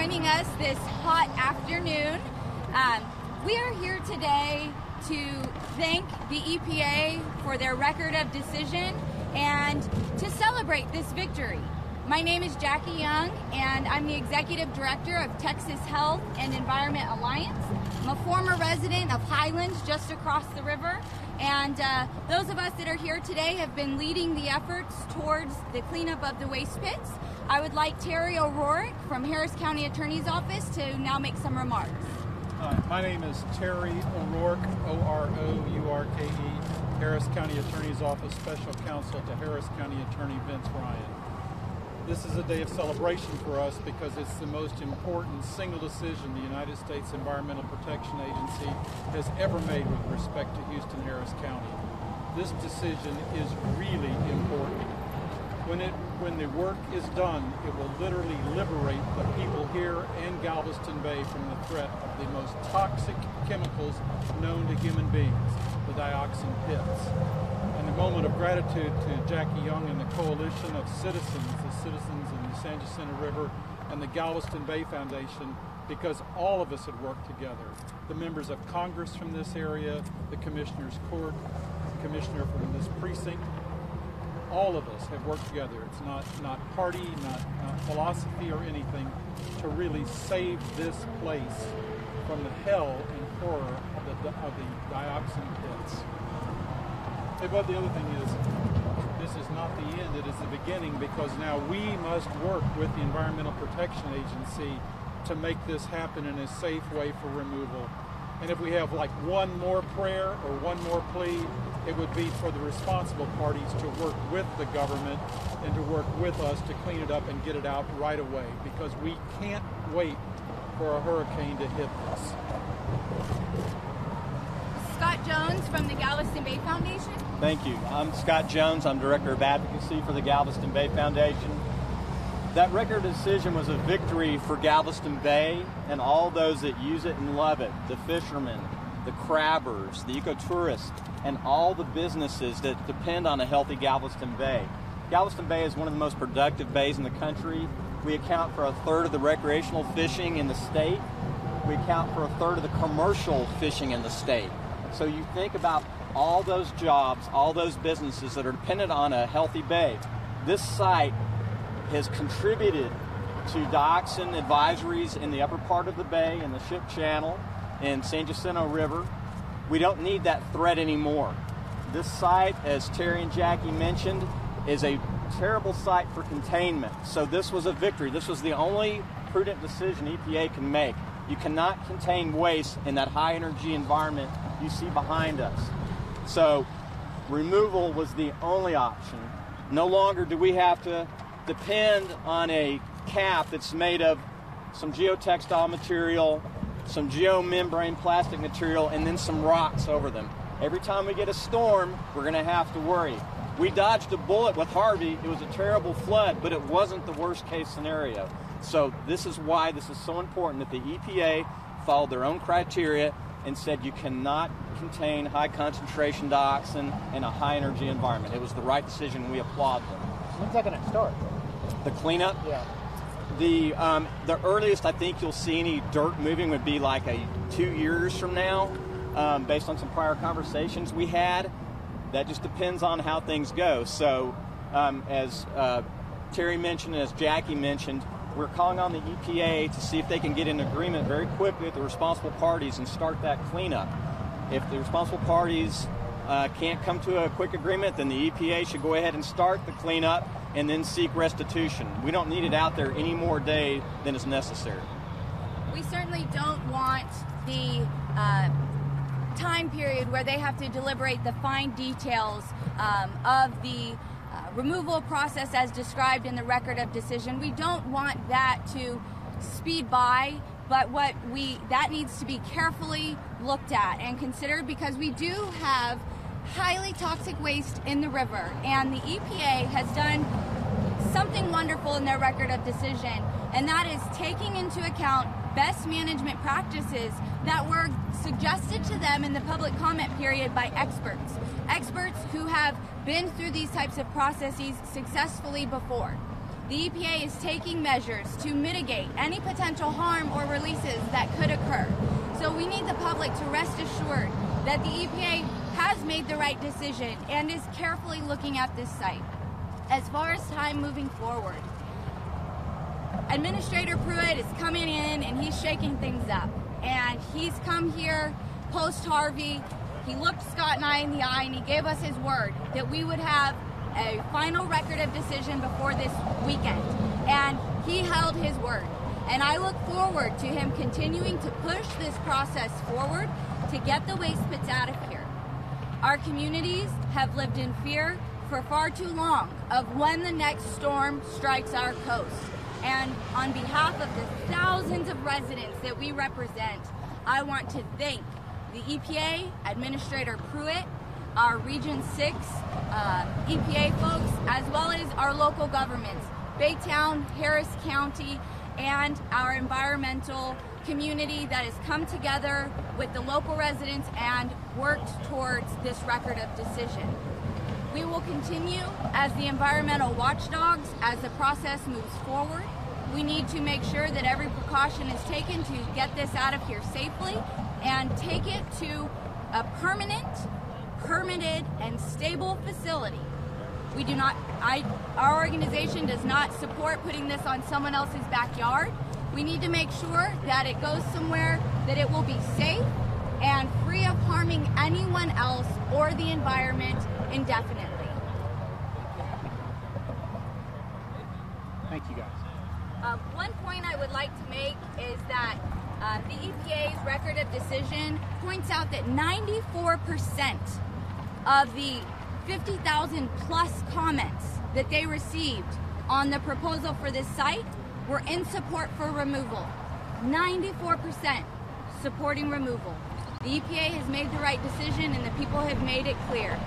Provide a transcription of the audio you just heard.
joining us this hot afternoon. We are here today to thank the EPA for their record of decision and to celebrate this victory. My name is Jackie Young, and I'm the Executive Director of Texas Health and Environment Alliance. I'm a former resident of Highlands, just across the river, and those of us that are here today have been leading the efforts towards the cleanup of the waste pits. I would like Terry O'Rourke from Harris County Attorney's Office to now make some remarks. My name is Terry O'Rourke, O-R-O-U-R-K-E, Harris County Attorney's Office Special Counsel to Harris County Attorney Vince Ryan. This is a day of celebration for us because it's the most important single decision the United States Environmental Protection Agency has ever made with respect to Houston-Harris County. This decision is really important. When the work is done, it will literally liberate the people here in Galveston Bay from the threat of the most toxic chemicals known to human beings, the dioxin pits. And a moment of gratitude to Jackie Young and the coalition of citizens, the citizens in the San Jacinto River and the Galveston Bay Foundation, because all of us had worked together. The members of Congress from this area, the Commissioner's Court, the Commissioner from this precinct, all of us have worked together. It's not party, not philosophy or anything, to really save this place from the hell and horror of the dioxin pits. But the other thing is, this is not the end, it is the beginning, because now we must work with the Environmental Protection Agency to make this happen in a safe way for removal. And if we have like one more prayer or one more plea, it would be for the responsible parties to work with the government and to work with us to clean it up and get it out right away, because we can't wait for a hurricane to hit us. Scott Jones from the Galveston Bay Foundation. Thank you. I'm Scott Jones. I'm Director of Advocacy for the Galveston Bay Foundation. That record decision was a victory for Galveston Bay and all those that use it and love it, the fishermen, the crabbers, the ecotourists, and all the businesses that depend on a healthy Galveston Bay. Galveston Bay is one of the most productive bays in the country. We account for a third of the recreational fishing in the state. We account for a third of the commercial fishing in the state. So you think about all those jobs, all those businesses that are dependent on a healthy bay. This site has contributed to dioxin advisories in the upper part of the bay, in the ship channel, in San Jacinto River. We don't need that threat anymore. This site, as Terry and Jackie mentioned, is a terrible site for containment. So this was a victory. This was the only prudent decision EPA can make. You cannot contain waste in that high energy environment you see behind us. So removal was the only option. No longer do we have to depend on a cap that's made of some geotextile material, some geomembrane plastic material, and then some rocks over them. Every time we get a storm, we're going to have to worry. We dodged a bullet with Harvey. It was a terrible flood, but it wasn't the worst case scenario. So this is why this is so important that the EPA followed their own criteria and said you cannot contain high concentration dioxin in a high energy environment. It was the right decision. We applaud them. When's that going to start? The cleanup? Yeah. The earliest I think you'll see any dirt moving would be like 2 years from now, based on some prior conversations we had. That just depends on how things go. So as Terry mentioned, and as Jackie mentioned, we're calling on the EPA to see if they can get an agreement very quickly with the responsible parties and start that cleanup. If the responsible parties can't come to a quick agreement, then the EPA should go ahead and start the cleanup and then seek restitution. We don't need it out there any more day than is necessary. We certainly don't want the time period where they have to deliberate the fine details of the removal process as described in the record of decision. We don't want that to speed by, but that needs to be carefully looked at and considered, because we do have highly toxic waste in the river, and the EPA has done something wonderful in their record of decision, and that is taking into account best management practices that were suggested to them in the public comment period by experts who have been through these types of processes successfully before. The EPA is taking measures to mitigate any potential harm or releases that could occur. So we need the public to rest assured that the EPA has made the right decision and is carefully looking at this site. As far as time moving forward, Administrator Pruitt is coming in and he's shaking things up. And he's come here post-Harvey. He looked Scott and I in the eye and he gave us his word that we would have a final record of decision before this weekend. And he held his word. And I look forward to him continuing to push this process forward to get the waste pits out of here. Our communities have lived in fear for far too long of when the next storm strikes our coast. And on behalf of the thousands of residents that we represent, I want to thank the EPA, Administrator Pruitt, our Region 6 EPA folks, as well as our local governments, Baytown, Harris County, and our environmental community that has come together with the local residents and worked towards this record of decision. We will continue as the environmental watchdogs as the process moves forward. We need to make sure that every precaution is taken to get this out of here safely and take it to a permanent, permitted, and stable facility. We do not, our organization does not support putting this on someone else's backyard. We need to make sure that it goes somewhere that it will be safe and free of harming anyone else or the environment indefinitely. Thank you, guys. One point I would like to make is that the EPA's record of decision points out that 94% of the 50,000 plus comments that they received on the proposal for this site were in support for removal. 94% supporting removal. The EPA has made the right decision and the people have made it clear.